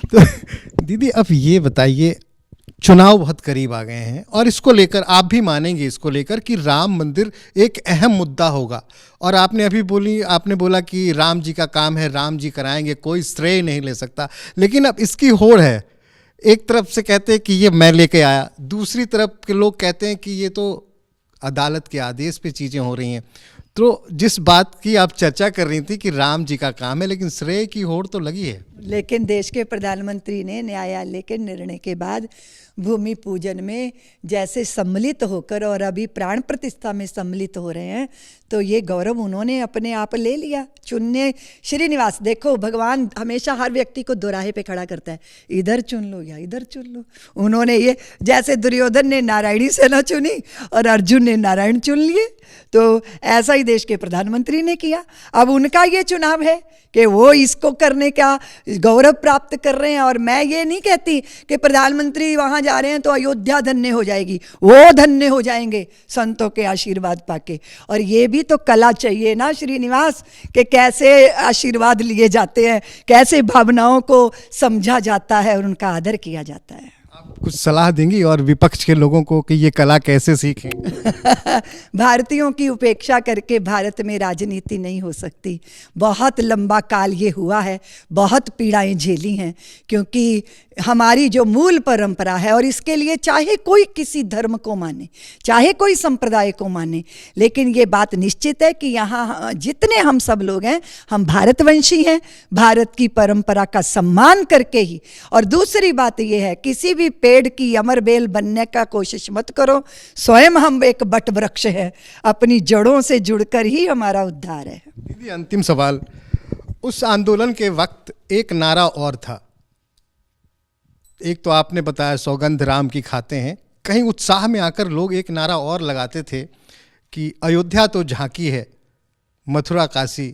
तो दीदी अब ये बताइए, चुनाव बहुत करीब आ गए हैं और इसको लेकर आप भी मानेंगे, इसको लेकर कि राम मंदिर एक अहम मुद्दा होगा। और आपने बोला कि राम जी का काम है, राम जी कराएंगे, कोई श्रेय नहीं ले सकता। लेकिन अब इसकी होड़ है, एक तरफ से कहते हैं कि ये मैं लेके आया, दूसरी तरफ के लोग कहते हैं कि ये तो अदालत के आदेश पे चीज़ें हो रही हैं। तो जिस बात की आप चर्चा कर रही थी कि राम जी का काम है, लेकिन श्रेय की होड़ तो लगी है। लेकिन देश के प्रधानमंत्री ने न्यायालय के निर्णय के बाद भूमि पूजन में जैसे सम्मिलित होकर और अभी प्राण प्रतिष्ठा में सम्मिलित हो रहे हैं, तो ये गौरव उन्होंने अपने आप ले लिया। चुनने श्रीनिवास, देखो भगवान हमेशा हर व्यक्ति को दोराहे पे खड़ा करता है, इधर चुन लो या इधर चुन लो। उन्होंने ये, जैसे दुर्योधन ने नारायणी सेना चुनी और अर्जुन ने नारायण चुन लिए, तो ऐसा ही देश के प्रधानमंत्री ने किया। अब उनका ये चुनाव है कि वो इसको करने का गौरव प्राप्त कर रहे हैं। और मैं ये नहीं कहती कि प्रधानमंत्री वहाँ जा रहे हैं तो अयोध्या धन्य हो जाएगी, वो धन्य हो जाएंगे संतों के आशीर्वाद पाके। और ये भी तो कला चाहिए ना श्रीनिवास, कि कैसे आशीर्वाद लिए जाते हैं, कैसे भावनाओं को समझा जाता है और उनका आदर किया जाता है। आप कुछ सलाह देंगी और विपक्ष के लोगों को कि ये कला कैसे सीखें? भारतीयों की उपेक्षा करके भारत में राजनीति नहीं हो सकती। बहुत लंबा काल ये हुआ है, बहुत पीड़ाएं झेली हैं, क्योंकि हमारी जो मूल परंपरा है, और इसके लिए चाहे कोई किसी धर्म को माने, चाहे कोई संप्रदाय को माने, लेकिन ये बात निश्चित है कि यहाँ जितने हम सब लोग हैं, हम भारतवंशी हैं, भारत की परंपरा का सम्मान करके ही। और दूसरी बात ये है, किसी भी पेड़ की अमर बेल बनने का कोशिश मत करो, स्वयं हम एक बट वृक्ष है, अपनी जड़ों से जुड़कर ही हमारा उद्धार है। दीदी अंतिम सवाल, उस आंदोलन के वक्त एक नारा और था, एक तो आपने बताया सौगंध राम की खाते हैं, कहीं उत्साह में आकर लोग एक नारा और लगाते थे कि अयोध्या तो झांकी है, मथुरा काशी।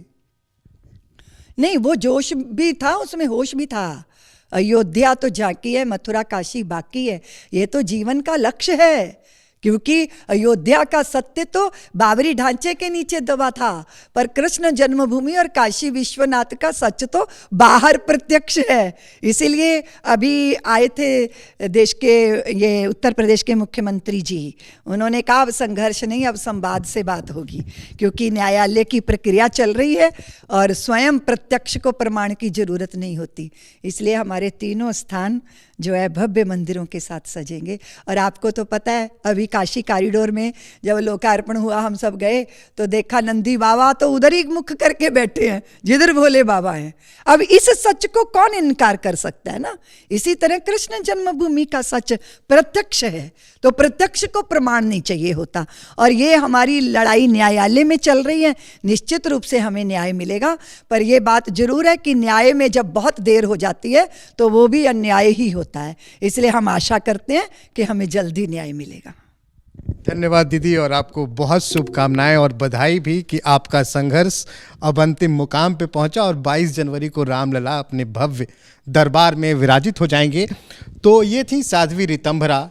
नहीं, वो जोश भी था, उसमें होश भी था। अयोध्या तो झांकी है, मथुरा काशी बाकी है, ये तो जीवन का लक्ष्य है। क्योंकि अयोध्या का सत्य तो बाबरी ढांचे के नीचे दबा था, पर कृष्ण जन्मभूमि और काशी विश्वनाथ का सच तो बाहर प्रत्यक्ष है। इसीलिए अभी आए थे देश के, ये उत्तर प्रदेश के मुख्यमंत्री जी, उन्होंने कहा अब संघर्ष नहीं, अब संवाद से बात होगी, क्योंकि न्यायालय की प्रक्रिया चल रही है और स्वयं प्रत्यक्ष को प्रमाण की जरूरत नहीं होती। इसलिए हमारे तीनों स्थान जो है भव्य मंदिरों के साथ सजेंगे। और आपको तो पता है, अभी काशी कॉरिडोर में जब लोकार्पण हुआ, हम सब गए तो देखा नंदी बाबा तो उधर ही मुख करके बैठे हैं जिधर भोले बाबा हैं। अब इस सच को कौन इनकार कर सकता है ना। इसी तरह कृष्ण जन्मभूमि का सच प्रत्यक्ष है, तो प्रत्यक्ष को प्रमाण नहीं चाहिए होता। और ये हमारी लड़ाई न्यायालय में चल रही है, निश्चित रूप से हमें न्याय मिलेगा। पर यह बात जरूर है कि न्याय में जब बहुत देर हो जाती है तो वो भी अन्याय ही होता है। इसलिए हम आशा करते हैं कि हमें जल्दी न्याय मिलेगा। धन्यवाद दीदी, और आपको बहुत शुभकामनाएं और बधाई भी कि आपका संघर्ष अब अंतिम मुकाम पे पहुंचा और 22 जनवरी को रामलला अपने भव्य दरबार में विराजित हो जाएंगे। तो ये थी साध्वी ऋतंभरा,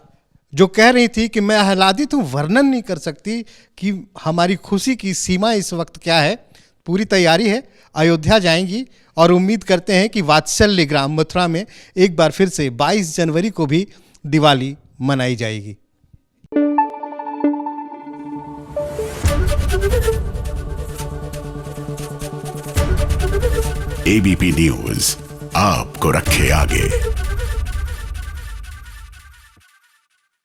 जो कह रही थी कि मैं आह्लादित हूँ, वर्णन नहीं कर सकती कि हमारी खुशी की सीमा इस वक्त क्या है। पूरी तैयारी है, अयोध्या जाएंगी और उम्मीद करते हैं कि वात्सल्य ग्राम मथुरा में एक बार फिर से 22 जनवरी को भी दिवाली मनाई जाएगी। एबीपी न्यूज़ आपको रखे आगे।